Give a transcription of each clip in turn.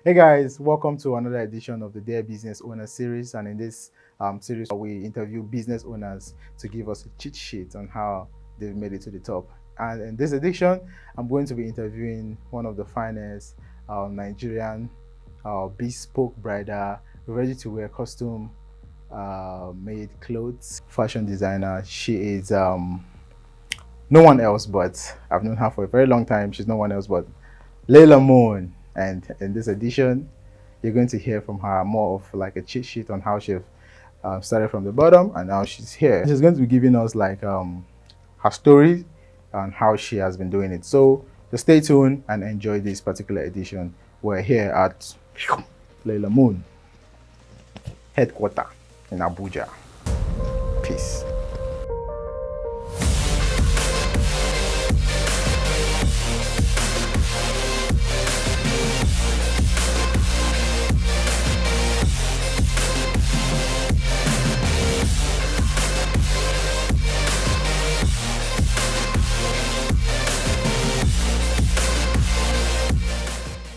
Hey guys, welcome to another edition of the Dear Business Owner series. And in this series, we interview business owners to give us a cheat sheet on how they've made it to the top. And in this edition, I'm going to be interviewing one of the finest Nigerian bespoke bridal, ready to wear costume made clothes fashion designer. She is no one else, but I've known her for a very long time. She's no one else but Lailah Moon. And in this edition, you're going to hear from her more of like a cheat sheet on how she started from the bottom and now she's here. She's going to be giving us like her story and how she has been doing it. So just stay tuned and enjoy this particular edition. We're here at Lailah Moon headquarters in Abuja. Peace.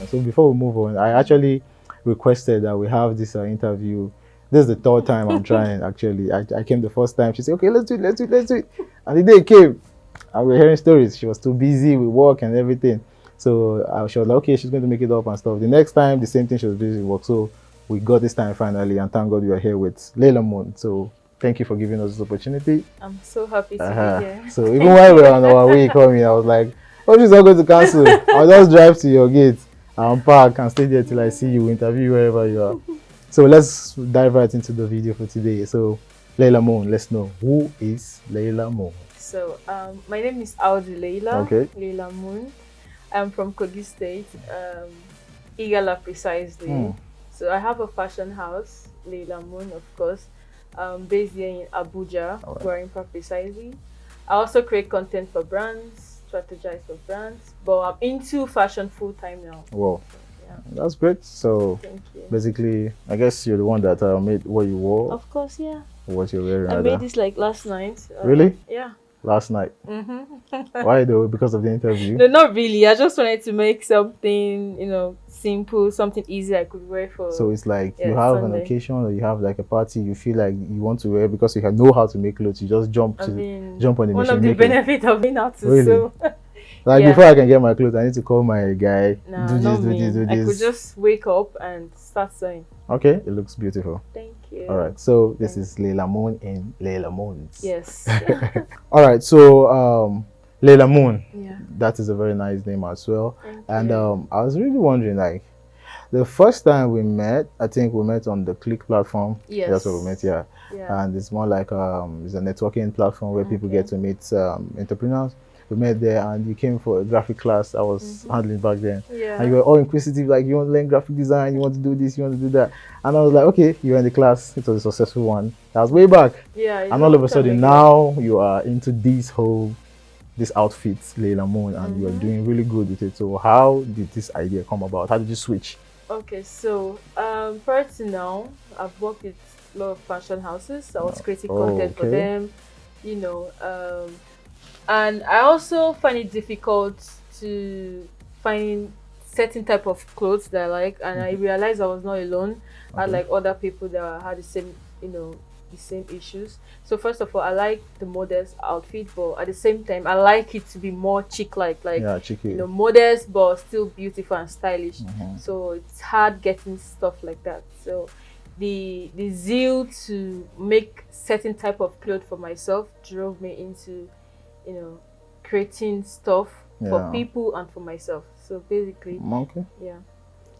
So before we move on, I actually requested that we have this interview. This is the third time I'm trying. Actually, I came the first time. She said, "Okay, let's do it." And the day it came, and we were hearing stories. She was too busy with work and everything. So she was like, "Okay, she's going to make it up and stuff." The next time, the same thing. She was busy with work. So we got this time finally, and thank God we are here with Lailah Moon. So thank you for giving us this opportunity. I'm so happy to be here. So even while we were on our way coming, I was like, "Oh, she's not going to cancel. I'll just drive to your gate. I'll park and stay there till I see you, interview wherever you are." So let's dive right into the video for today. So Lailah Moon, let's know, who is Lailah Moon? So my name is Audi Lailah. Okay. Lailah Moon. I'm from Kogi State, Igala precisely. So I have a fashion house, Lailah Moon, of course, based here in Abuja, Obarijima precisely. I also create content for brands, strategize for brands, but I'm into fashion full time now. Wow, Yeah. that's great. So Thank you. basically, I guess you're the one that made what you wore, Of course, yeah. what you're wearing. I rather. made this like last night. Really? Yeah. Last night. Why though? Because of the interview? No, not really. I just wanted to make something, simple, something easy I could wear for. So it's like you have Sunday. an occasion or you have like a party, you feel like you want to wear because you know how to make clothes. You just jump on the one machine. of the benefits of being out to Really? sew. Like before I can get my clothes, I need to call my guy. Nah, do not this, me. do this. I could just wake up and start sewing. Okay, it looks beautiful. Thank you. All right, so this is Lailah Moon in Lailah Moons. Yes. All right, so Lailah Moon. Yeah. That is a very nice name as well. Thank And you. I was really wondering, like, the first time we met, I think we met on the Click platform. Yes. That's where we met, yeah. And it's more like it's a networking platform where people get to meet entrepreneurs. We met there and you came for a graphic class I was handling back then. Yeah. And you were all inquisitive, like you want to learn graphic design, you want to do this, you want to do that. And I was like, okay, you're in the class. It was a successful one. That was way back. Yeah. And all of a sudden now you are into this outfit, Lailah Moon, and you are doing really good with it. So how did this idea come about? How did you switch? Okay, so prior to now, I've worked with a lot of fashion houses. I was creating content for them, and I also find it difficult to find certain type of clothes that I like, and I realized I was not alone. I had like other people that had the same, the same issues. So first of all, I like the modest outfit, but at the same time, I like it to be more chic-like, Yeah, cheeky. modest but still beautiful and stylish. So it's hard getting stuff like that. So the zeal to make certain type of clothes for myself drove me into creating stuff for people and for myself. So basically, yeah.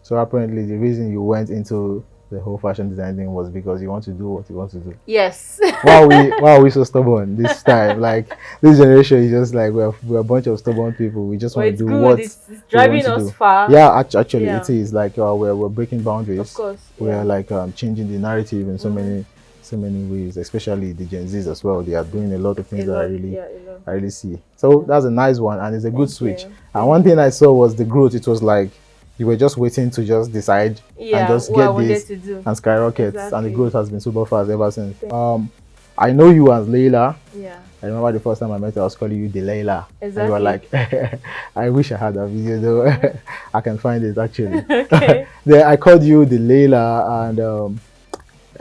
So apparently the reason you went into the whole fashion design thing was because you want to do what you want to do. Yes. Why are we so stubborn this time? Like this generation is just like we're a bunch of stubborn people. We just want to do what it's driving us far. Yeah, actually it is like we're breaking boundaries. Of course. We're like changing the narrative in so many ways, especially the Gen Zs as well. They are doing a lot of things that I really see. So that's a nice one and it's a good switch. And one thing I saw was the growth. It was like you were just waiting to just decide and just get this and skyrocket, and the growth has been super fast ever since. I know you as Lailah, I remember the first time I met you, I was calling you Delilah. And you were Exactly. like, I wish I had that video though. I can find it actually. Okay. Then I called you Delilah, and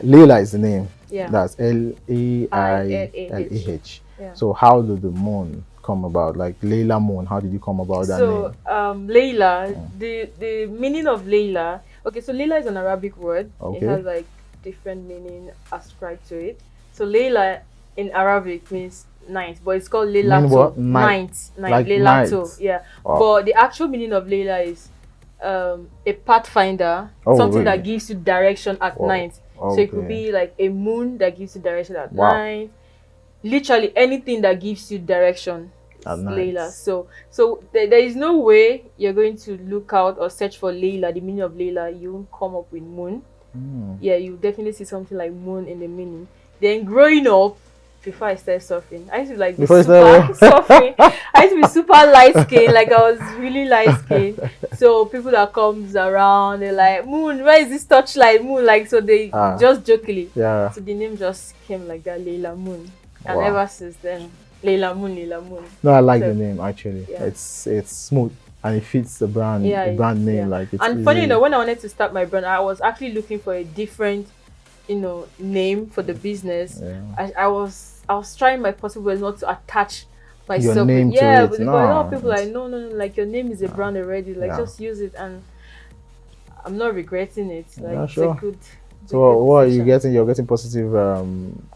Layla is the name. Yeah. That's ILAH. Lailah. Yeah. So how did the moon come about? Like Lailah Moon, how did you come about that So name? Layla, the meaning of Layla. Okay, so Layla is an Arabic word. It Okay. has like different meaning ascribed to it. So Layla in Arabic means night, but it's called Mean what? Laylato. Night. Night. Like night. Laylato. Yeah. Wow. But the actual meaning of Layla is a pathfinder, Oh, something really? that gives you direction at Wow. night. So it could Okay. be like a moon that gives you direction at Wow. night. Literally anything that gives you direction At is night. Layla. So there is no way you're going to look out or search for Layla, the meaning of Layla. You won't come up with moon. Yeah, you definitely see something like moon in the meaning. Then growing up, before I started surfing, I used to like be Before you super started surfing. I used to be super light skinned, like I was really light skinned. So people that comes around, they're like, Moon, where is this touchlight? Moon, like, so they just jokingly. Yeah. So the name just came like that, Lailah Moon. And Wow. ever since then, Lailah Moon, Lailah Moon. No, I like So, the name actually. yeah. It's smooth and it fits the brand. Yeah, the brand name, yeah. like it's And easy. funny enough, when I wanted to start my brand, I was actually looking for a different, name for the business. Yeah. I was trying my possible best not to attach myself Your name with, to it. but a No, lot of people are it's- like, no, like your name is a brand already, like Yeah. just use it. And I'm not regretting it. Like Yeah, it's sure. a good. So what are you decision. getting? You're getting positive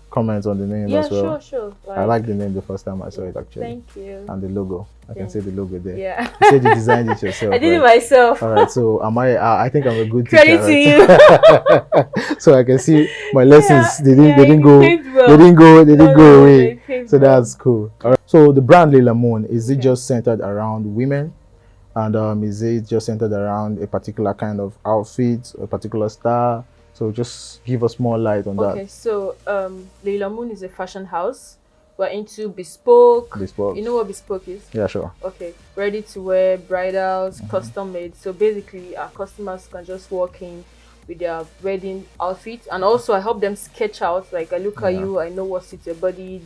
comments on the name Yeah, as well. sure. I like the name the first time I saw it actually. Thank you. And the logo. I can see the logo there. Yeah. You said you designed it yourself. I did it right? myself. All right. So am I think I'm a good Credit teacher. to Right? So I can see my lessons. They you didn't go. behaved well. They didn't go No, away. they behaved So well. that's cool. All right. So the brand Lailah Moon, is it Okay. just centered around women? And is it just centered around a particular kind of outfit, a particular style? So just give us more light on Okay, so Lailah Moon is a fashion house. We're into bespoke. Bespoke. You know what bespoke is? that. Yeah, sure. Okay, ready to wear, bridals, custom made. So basically, our customers can just walk in with their wedding outfit, and also I help them sketch out. Like I look at you, I know what suits your body.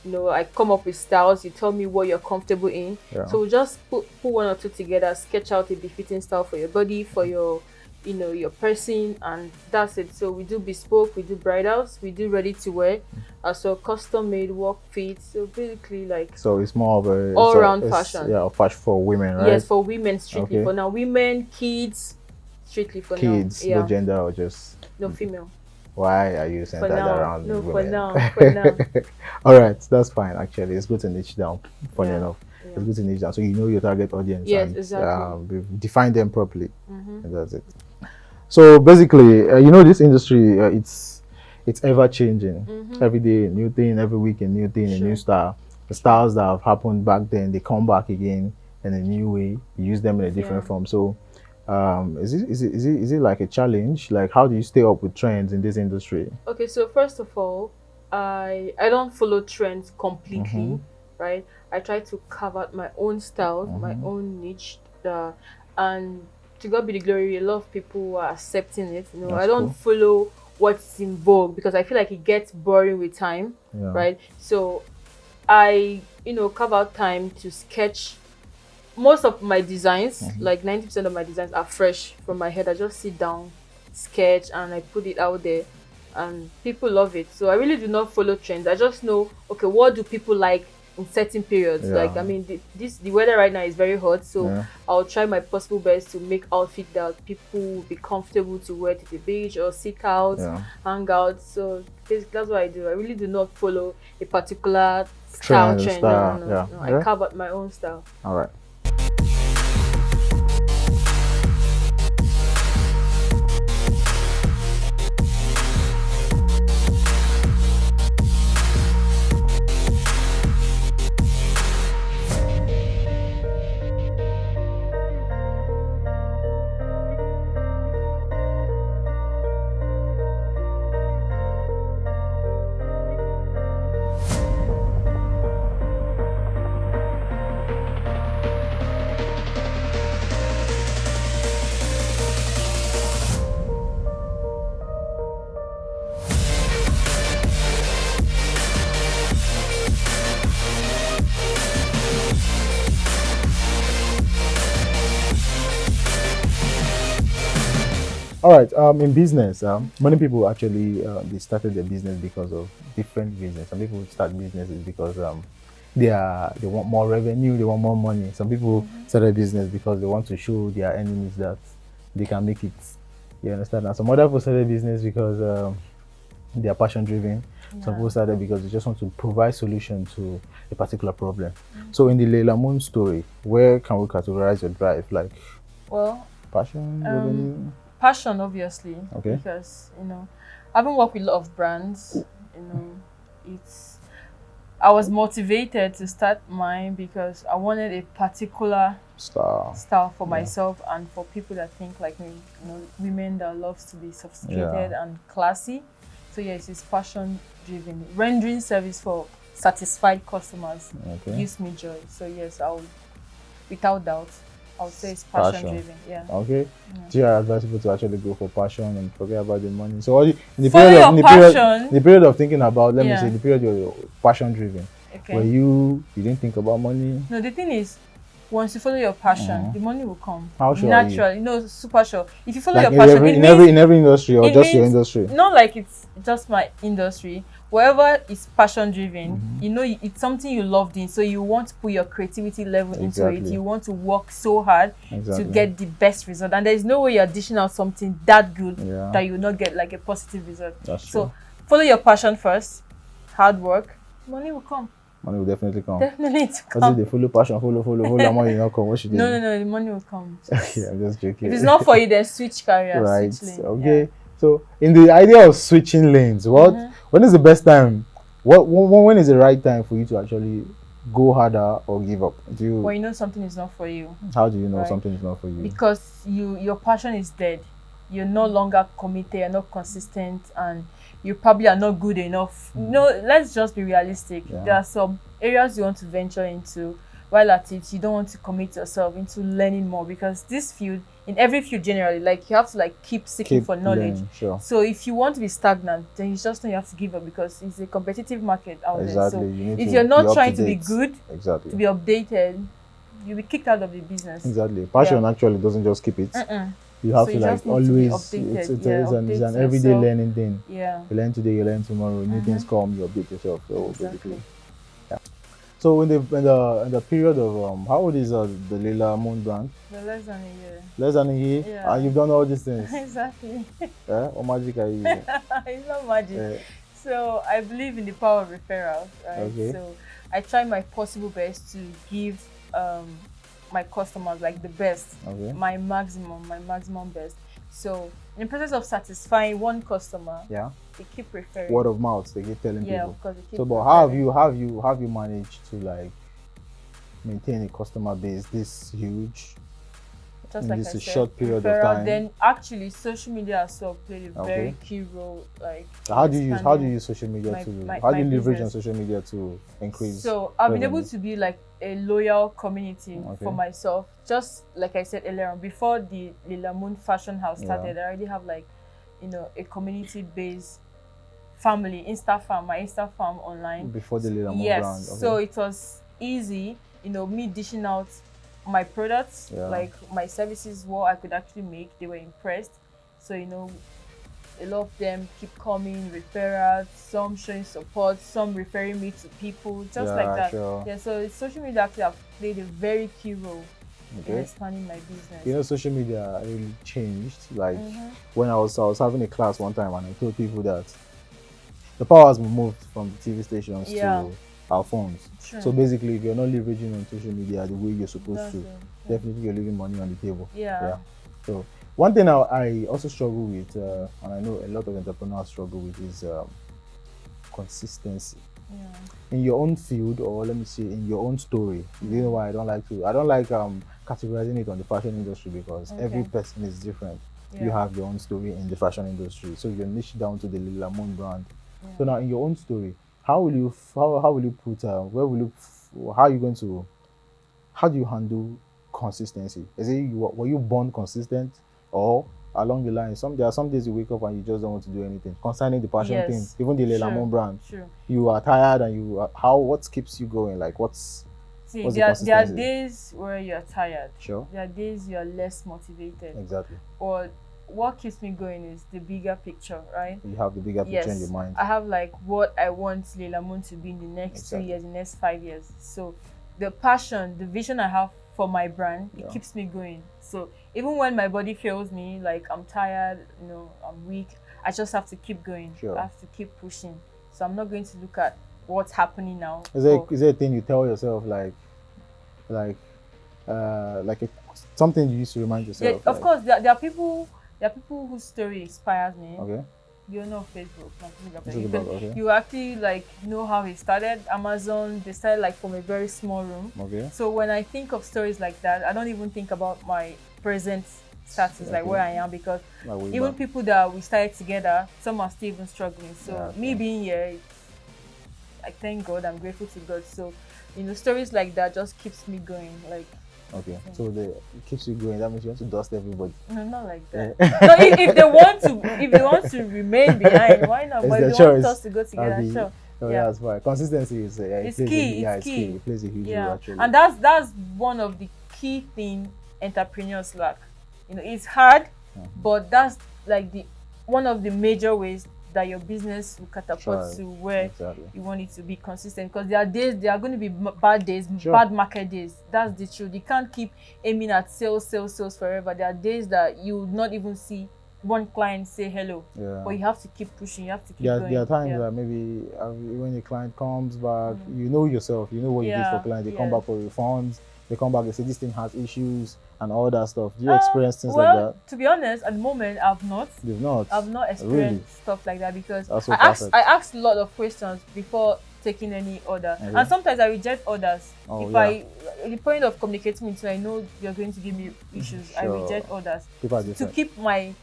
I come up with styles. You tell me what you're comfortable in. Yeah. So we just put one or two together, sketch out a befitting style for your body, for your your person, and that's it. So we do bespoke, we do bridals, we do ready to wear, so custom made work fit. So basically, like, So it's more of a all-round it's- fashion. Yeah, fashion for women, right? Yes, for women strictly. Okay. For now, women, kids, strictly for Kids, now. Yeah, no gender, or just no female. why are you For centered now, around no, women? for now, for now. All right, that's fine. Actually, it's good to niche down. Funny Yeah, enough, yeah. it's good to niche down so you know your target audience. Yes, and, exactly. define them properly. And that's it. So basically, this industry, it's ever changing. Every day, a new thing. Every week, a new thing, a new style. The styles that have happened back then, they come back again in a new way. You use them in a different Yeah. form. So, is it like a challenge? Like, how do you stay up with trends in this industry? Okay, so first of all, I don't follow trends completely, right? I try to carve out my own style, my own niche, and to God be the glory, a lot of people are accepting it. I That's don't cool. follow what's in vogue because I feel like it gets boring with time, Yeah. right? So I, carve out time to sketch. Most of my designs, like 90% of my designs, are fresh from my head. I just sit down, sketch, and I put it out there, and people love it. So I really do not follow trends. I just know, okay, what do people like in certain periods? Yeah. Like, I mean, the weather right now is very hot, so Yeah. I'll try my possible best to make outfit that people will be comfortable to wear to the beach or sit out, Yeah. hang out. So that's what I do. I really do not follow a particular style trend. style, No. yeah. I Yeah. carve out my own style. All right. All right. In business, many people actually they started their business because of different reasons. Some people start businesses because they want more revenue, they want more money. Some people start a business because they want to show their enemies that they can make it. You understand? And some other people started business because they are passion driven. Some people started because they just want to provide solution to a particular problem. So in the Lailah Moon story, where can we categorize your drive? Like, Well, passion, revenue? passion, obviously, Okay. because having worked with a lot of brands, it's I was motivated to start mine because I wanted a particular style for myself and for people that think like me, women that loves to be sophisticated and classy. So yes, it's passion driven. Rendering service for satisfied customers gives me joy. So yes, without doubt, I would say it's passion driven. Yeah. Okay. Do you advise people to actually go for passion and forget about the money? So in the period of thinking about, let me say, the period you're passion driven, where you didn't think about money? No, the thing is, once you follow your passion, the money will come. How sure naturally, super sure. If you follow like your passion, in every industry or just your industry? Not like it's just my industry. Wherever is passion driven, it's something you love doing. So you want to put your creativity level into it. You want to work so hard to get the best result. And there's no way you're dishing out something that good that you will not get like a positive result. That's so true. Follow your passion first, hard work, money will come. Money will definitely come. Definitely come. Because if they follow passion, follow, money will not come. What should they do? No, the money will come. Okay, I'm just joking. If it's not for you, then switch career, right. switch lane. Okay. Yeah. So in the idea of switching lanes, when is the best time? When is the right time for you to actually go harder or give up? When you know something is not for you. How do you know something is not for you? Because your passion is dead. You're no longer committed, you're not consistent, and you probably are not good enough. Let's just be realistic. There are some areas you want to venture into, while at it you don't want to commit yourself into learning more, because this field, in every field generally, like you have to like keep seeking for knowledge. Sure. So if you want to be stagnant, then you just know you have to give up, because it's a competitive market out there. So if you're not trying to be good, to be updated, you'll be kicked out of the business. Exactly. Passion actually doesn't just keep it. You have to like always, it's an everyday learning thing. Yeah. You learn today, you learn tomorrow. New things come, you update yourself. So basically, So in the period of how old is the Lailah Moon brand? Less than a year. Less than a year. Yeah. And you've done all these things. Exactly. What magic are you using? It's not magic. So I believe in the power of referrals, right? Okay. So I try my possible best to give my customers like the best, my maximum best. So in the process of satisfying one customer, they keep referring. Word of mouth, they keep telling people. Yeah, of course. They keep but how have you managed to like maintain a customer base this huge? Just like this I said, short period of time. Then actually social media as well played a very key role. Like how do you use social media how do you leverage on social media to increase? So I've been able to be like a loyal community for myself. Just like I said earlier on, before the Lailah Moon fashion house started, I already have like a community based family, my Insta farm online. Before the Lailah Moon brand. So it was easy, me dishing out my products, like my services, what I could actually make. They were impressed. So a lot of them keep coming, referrals, some showing support, some referring me to people, just like that. Sure. Yeah, so social media actually have played a very key role in expanding my business. Social media really changed. Like when I was having a class one time and I told people that the power has been moved from the TV stations to our phones. True. So basically, if you're not leveraging on social media the way you're supposed to, definitely you're leaving money on the table. Yeah. So one thing I also struggle with, and I know a lot of entrepreneurs struggle with, is consistency. In your own field, or let me say in your own story. You know why I don't like categorizing it on the fashion industry, because every person is different. You have your own story in the fashion industry, so you're niche down to the Lailah Moon brand. So now in your own story, how do you handle consistency? Is it were you born consistent, or along the line there are some days you wake up and you just don't want to do anything concerning the passion thing? Even the Lailah Moon brand, you are tired and what keeps you going? Like there are days where you're tired. Sure. There are days you're less motivated. Exactly. Or what keeps me going is the bigger picture, right? You have the bigger picture in your Yes, mind. I have like what I want Lailah Moon to be in the next Exactly. 2 years, the next 5 years. So the passion, the vision I have for my brand, it Yeah. keeps me going. So even when my body fails me, like I'm tired, I'm weak, I just have to keep going. Sure. I have to keep pushing. So I'm not going to look at what's happening now. Is there a thing you tell yourself like something you used to remind Yeah, yourself? of course, there are people whose story inspires me. Okay. You know Facebook, Okay. you actually like know how he started. Amazon, they started like from a very small room. Okay. So when I think of stories like that, I don't even think about my present status, like where I am, because even people that we started together, some are still even struggling. So me being here, I thank God, I'm grateful to God. So stories like that just keeps me going. Like, okay, so it keeps you going. That means you want to dust everybody. no, not like that. No, if they want to remain behind, why not? But if they want us to go together, sure. Oh, yeah, that's fine. Consistency is it's key. It's key. It plays a huge role actually. And that's one of the key things entrepreneurs lack. It's hard, but that's like one of the major ways that your business will catapult to where you want it to be consistent. Because there are going to be bad days, bad market days. That's the truth. You can't keep aiming at sales forever. There are days that you would not even see one client say hello. Yeah. But you have to keep pushing. You have to keep going. There are times that maybe when a client comes back, you know yourself, you know what you did for clients. They come back for refunds. They come back, they say this thing has issues and all that stuff. Do you experience things like that? To be honest, at the moment, I've not. You've not? I've not experienced stuff like that, because so I asked a lot of questions before taking any order. Okay. And sometimes I reject orders. The point of communicating with you, I know you're going to give me issues. Sure. I reject orders to keep my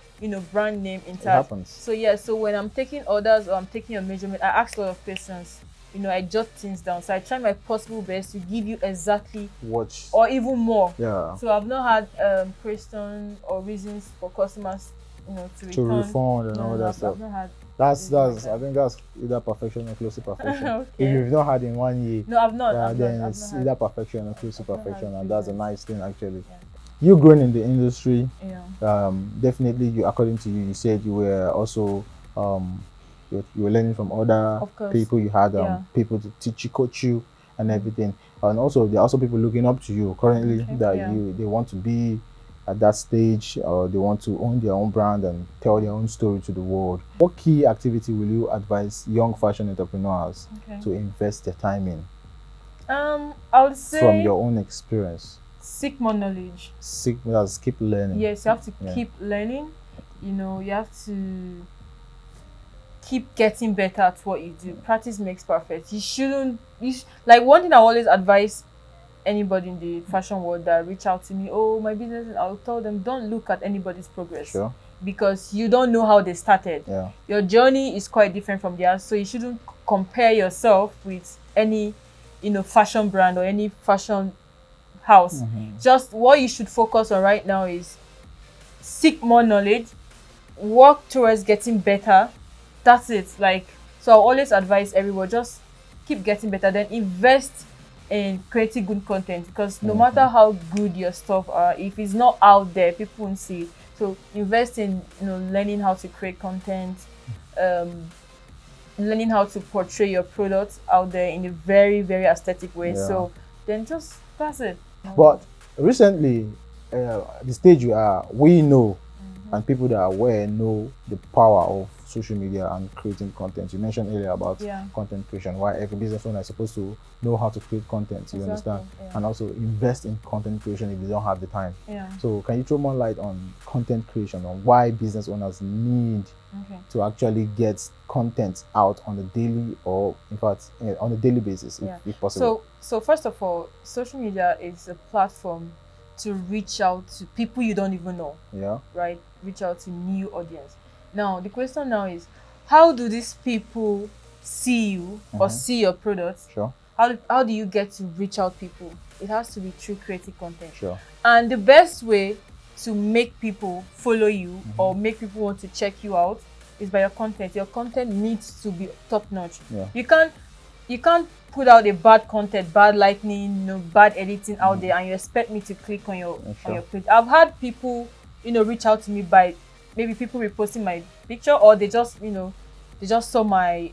brand name intact. It happens. So when I'm taking orders or I'm taking a measurement, I ask a lot of questions. I jot things down. So I try my possible best to give you exactly what, or even more. Yeah. So I've not had questions or reasons for customers, to refund and all that stuff. I've not had. I think that's either perfection or close to perfection. Okay. If you've not had in 1 year, no, I've not. Then it's either perfection or close to perfection, and that's a nice thing actually. Yeah. You growing in the industry, definitely. According to you, you said you were also you were learning from other people. You had people to teach you, coach you, and everything. And also, there are also people looking up to you currently they want to be at that stage, or they want to own their own brand and tell their own story to the world. What key activity will you advise young fashion entrepreneurs to invest their time in? I would say, from your own experience, seek more knowledge. Keep learning. Yes, you have to keep learning. You have to keep getting better at what you do. Practice makes perfect. Like, one thing I always advise anybody in the fashion world that reach out to me, my business, I'll tell them, don't look at anybody's progress. Sure. Because you don't know how they started. Yeah. Your journey is quite different from theirs, so you shouldn't compare yourself with any fashion brand or any fashion house. Just what you should focus on right now is seek more knowledge, work towards getting better. That's it. So I always advise everyone, just keep getting better, then invest in creating good content, because no matter how good your stuff are, if it's not out there, people won't see it. So invest in learning how to create content, learning how to portray your product out there in a very, very aesthetic way. So then that's it. But recently, the stage you are, we know, and people that are aware know the power of social media and creating content. You mentioned earlier about content creation, why every business owner is supposed to know how to create content, you understand? And also invest in content creation if you don't have the time. So can you throw more light on content creation, on why business owners need to actually get content out on a daily, or in fact on a daily basis, if possible? So first of all, social media is a platform to reach out to people you don't even know. Right? Reach out to new audience. Now the question now is, how do these people see you or see your product? Sure. How do you get to reach out people? It has to be through creative content. Sure. And the best way to make people follow you or make people want to check you out is by your content. Your content needs to be top notch. You can't put out a bad content, bad lighting, bad editing out there, and you expect me to click on your page. I've had people reach out to me by maybe people reposting my picture, or they just they just saw my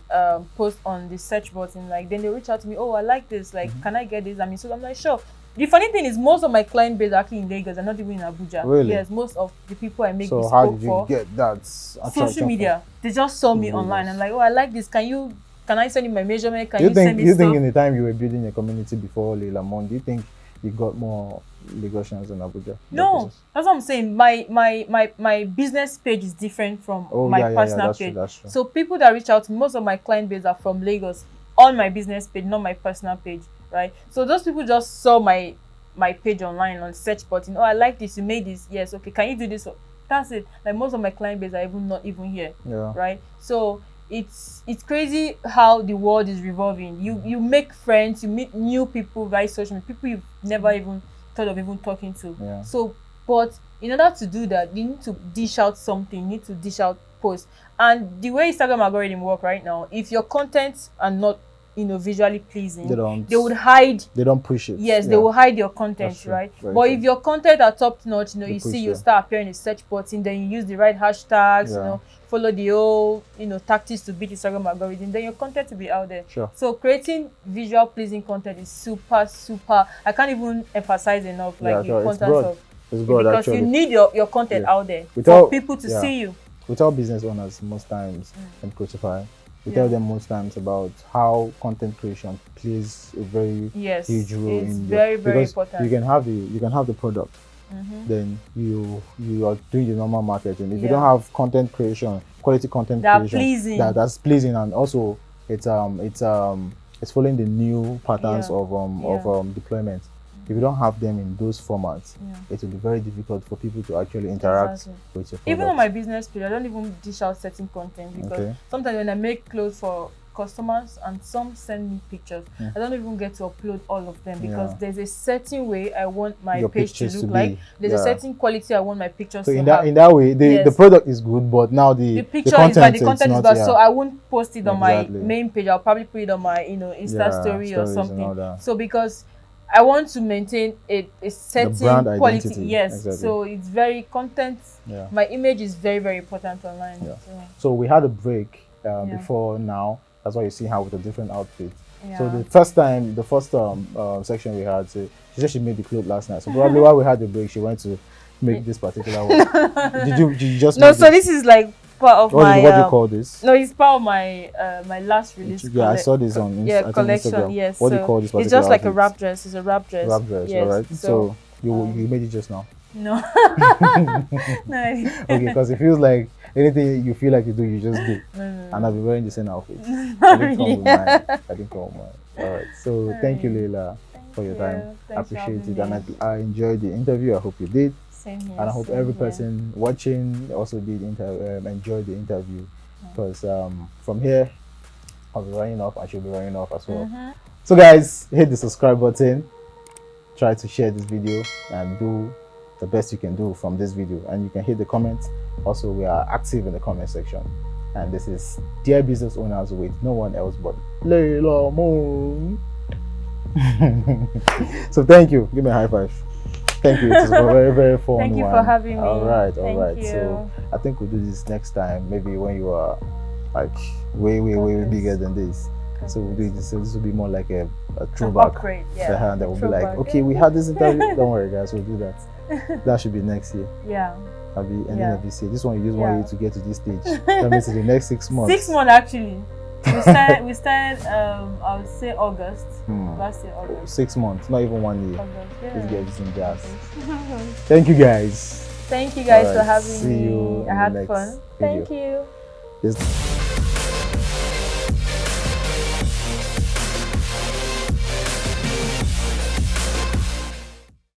post on the search button. Like then they reach out to me, oh, I like this, like can I get this? I mean, so I'm like, sure. The funny thing is, most of my client base are actually in Lagos and not even in Abuja. Really? Yes, most of the people I make So bespoke how did you for, get that? social media. They just saw me online and like, oh, I like this. Can I send you my measurement? Can Do you think send me you stuff? think in the time you were building a community before Lailah Moon, do you think you got more Lagosians in Abuja? No, that's what I'm saying. My business page is different from my personal page. That's true. So people that reach out to me, most of my client base are from Lagos on my business page, not my personal page, right? So those people just saw my page online on search button. Oh, I like this. You made this. Yes. Okay. Can you do this? That's it. Like most of my client base are even not even here. Yeah. Right. So it's crazy how the world is revolving. You make friends, you meet new people via social media, people you've never even thought of even talking to. Yeah. So, but in order to do that, you need to dish out something. You need to dish out posts. And the way Instagram algorithm work right now, if your contents are not visually pleasing, they would hide. They don't push it. Yes, they will hide your content, right? But if your content are top notch, you see you start appearing in the search button, then you use the right hashtags, follow the whole tactics to beat Instagram algorithm, then your content will be out there. Sure. So creating visual pleasing content is super, I can't even emphasize enough the importance of it's broad, because actually. you need your content out there for people to see you. We tell business owners most times and Crucify. We tell them most times about how content creation plays a very huge role it's in very important. You can have the product, then you are doing the normal marketing. If you don't have content creation, quality content creation that's pleasing, and also it's following the new patterns of deployment. If you don't have them in those formats, it will be very difficult for people to actually interact with your product. Even on my business page, I don't even dish out certain content because sometimes when I make clothes for customers and some send me pictures, I don't even get to upload all of them because there's a certain way I want my page to look like. There's a certain quality I want my pictures to have. In that way, the product is good, but now the content is bad. So I won't post it on my main page. I'll probably put it on my Insta story or something. So because I want to maintain a certain quality. Yes, so it's very content. My image is very, very important online. So we had a break before now. That's why you see her with a different outfit. So the first section we had, she said she made the clothes last night. So probably while we had the break, she went to make this particular one. Did you just? No. So this is like part of what do you call this? No, it's part of my my last release. Yeah, I saw this on collection. Instagram. Yes. What do you call this? It's just like a wrap dress. It's a wrap dress. Wrap dress. Yes. All right. So you made it just now. No. No. Okay, because it feels like anything you feel like you do, you just do. And I'll be wearing the same outfit. I didn't come with mine. All right. So thank you, Lailah, for your time. I appreciate it, and I enjoyed the interview. I hope you did. Same here. And I hope every person watching also did enjoy the interview, because from here I'll be running off. I should be running off as well. So guys, hit the subscribe button, try to share this video, and do the best you can do from this video. And you can hit the comments. Also, we are active in the comment section. And this is Dear Business Owners with no one else but Lailah Moon. So thank you. Give me a high five. Thank you. It was a very, very fun one. Thank you for having me. All right. Thank you. So I think we'll do this next time. Maybe when you are like way bigger than this. So we'll do this. So this will be more like a throwback. And then we'll be like, okay, we had this interview. Don't worry, guys. We'll do that. That should be next year. Yeah. I'll be ending of this year. This one you use 1 year to get to this stage. That means in the next 6 months. 6 months actually. We started I would say August. Last year August. 6 months, not even 1 year. August, Let's get this in jazz. Thank you guys. Thank you guys for having See me. you I had fun. video. Thank you.